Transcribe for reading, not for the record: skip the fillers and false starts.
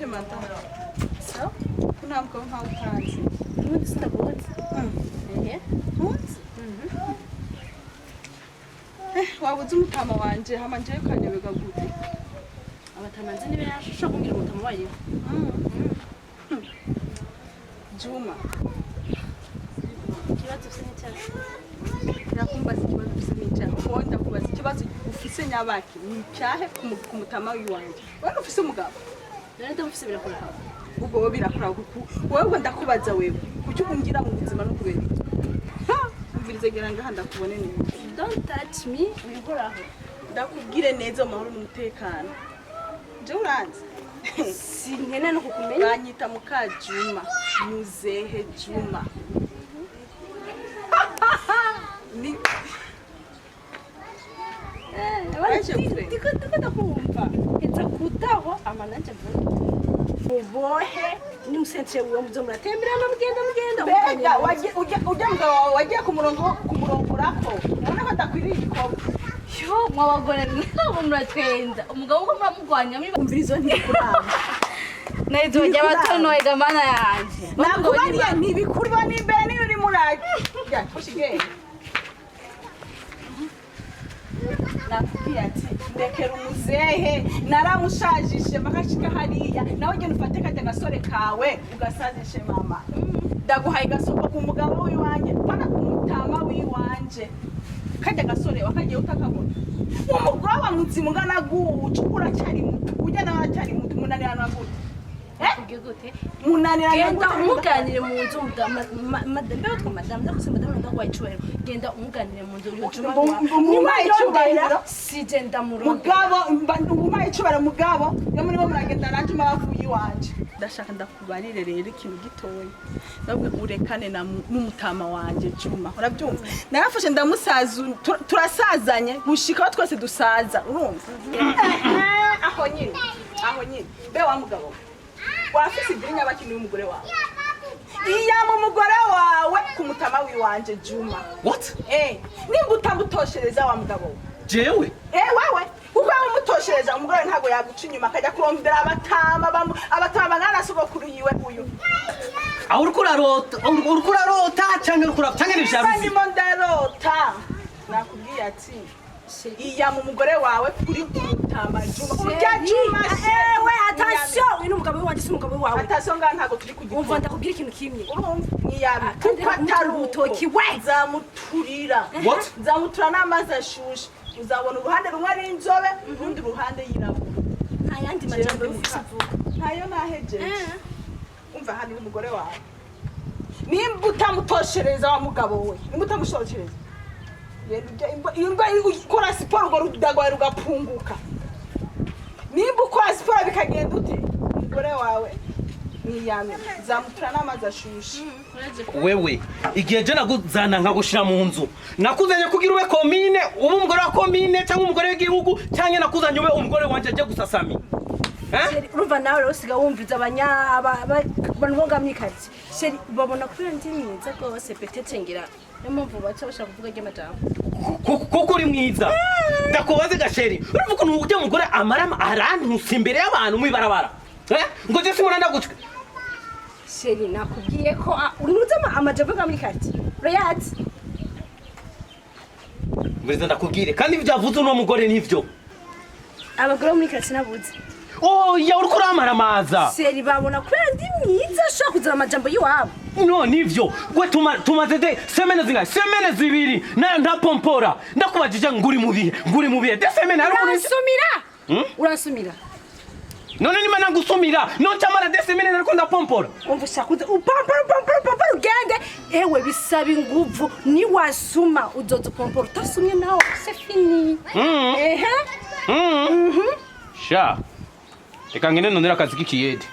Bite mata. So? Kuna mko haukanzi. Ubundi sinabuzi. Munsi? Wabuze umutama wanje hama nje ukanyobega gute. Abatamanzi nibe yashusha kumbwira umutama wayo. Juma. Kibazo ufise cyane. Nakumbaza ikibazo ufise n'icyaha. Wonda kubaza ikibazo ufise nyabaki. Nicyahe ku mutama w'iwanje. Wewe ufise umugabo. None ndamufise birakora. Ubwo wowe birakora kuko wewe ndakubaza wewe. Kuki umbwira mu buzima no kubera. Umvirize gera ngaha ndakubone neza. Don't touch me. Ubikoraho. Ndakubwire neza mu mahoro n'umutekano. Je uranze. Sinkene no kukumenya. Banyita Mukajuma. Muzehe Juma. Ni Ndiko ndakumva. Hetsa kutaho amananje Ubohe ni musense uwo muzo muratembera mugenda. Bega ujya mugabo wagiye ku murongo urako. Ubona ko ndakwiriye igikobwa. Yo mwabagore mwabo muratwenza. Umugabo ko muramugwanya muri Umvirizo ntikuraba. Naizo jya batonoye gamana yanje. Nakubariye ntibikuriba n'imbere niyo uri murage. Ya kushige. Nakubwiye ati ndekera umuzehe naramushajishe makashika hariya nawe genda ufate kajya gasore kawe ugasazishe mama ndaguhaye gasoko ku mugabo w'iwanje pana kumutama w'iwanje kajya gasore wakagiye utakabona umugabo wa muzimu ngana gucu uracyari muto ujya nawe aracyari muto munanira nagute gute munanira genda umuganire mu nzu madame batwa madame ndakuse madame ndagwaye icubahiro genda umuganire mu nzu yo Juma umumaye icubahiro sije ndamurongo mugabo umumaye icubahiro mugabo yo muri bo muragenda nanje mabavuye iwanje ndashaka ndakubarire rero ikintu gitoya nabwe urekane n'umutama wanje Juma urabyumva narafashe ndamusazu turasazanye gushika twese dusaza urumva aho nyine be wa mugabo wafise idrinya bakini umugore wawe iya mu mugore wawe ku mutama w'iwanje Juma What? nimba utamutoshereza wa mugabo Jewe? Wewe uko umutoshereza umugore ntago yaguca inyuma akajya kurondera abatama ngana sogokuru yiwe uyu Aho urkurarota cyangwa urkuraptanga n'ibyabizi ndimo ndarota nakubwiye ati iya mu mugore wawe kuri umutama Juma urya Juma we attention ino mugabo wanje si umugabo wawe attention ngana ntago turi kugifunga umva ndakubwira ikintu kimwe urumva niyabi kuko atarutoki we zamuturira What? zamutura n'amazi ashushe uzabona uruhande rumwe ari inzobe urundi ruhande yirabura ayandi majambo y'ufise vuga ntayo nahejeje umva hano umugore wawe nimba utamutoshereza wa mugabo we nimba utamushoshereza yenda ukora siporo ngo rudagwaye rugapunguka nimba ukora siporo bikagenda ute umugore wawe niyame zamutura n'amazi ashushe wewe igihe je naguzana nkagushira mu nzu nakuzanye kugira ube komine ubu umugore wa komine cyangwa umugore w'igihugu cyangwa nakuzanye ube umugore wanje aje gusasami urumva nawe rero usiga wumviza abanongamikazi sheri babona ko ndi mwiza rwose petete ngira niyo mpamvu baca bashaka kuvuga ry'amajambo kuko uri mwiza ndakubaze gasheri urumva ukuntu ujya umugore amarama arantusa imbere y'abantu mwibarabara ngo je simuna ndagucwe sheri nakubwiye ko unuza amajambo y'amikazi royati mbere ndakubwire kandi ibyo avuze uno mugore nivyo abagore muri kati nabuze ya uriko uramaramaza sheri babona ko ndi mwiza ashaka kuzana amajambo y'iwabo no nivyo gwe tumaze de semene zibiri nayo ndapompora ndakubajije nguri mubihe de semene ari uransumira none nima nagusumira no chamara de semene nariko ndapompora umva shakuze upampara ugende ewe bisaba inguvu ni wasuma uzoza pompora utasumye nawe c'est fini sha reka ngene nonera akazi k'ikiyede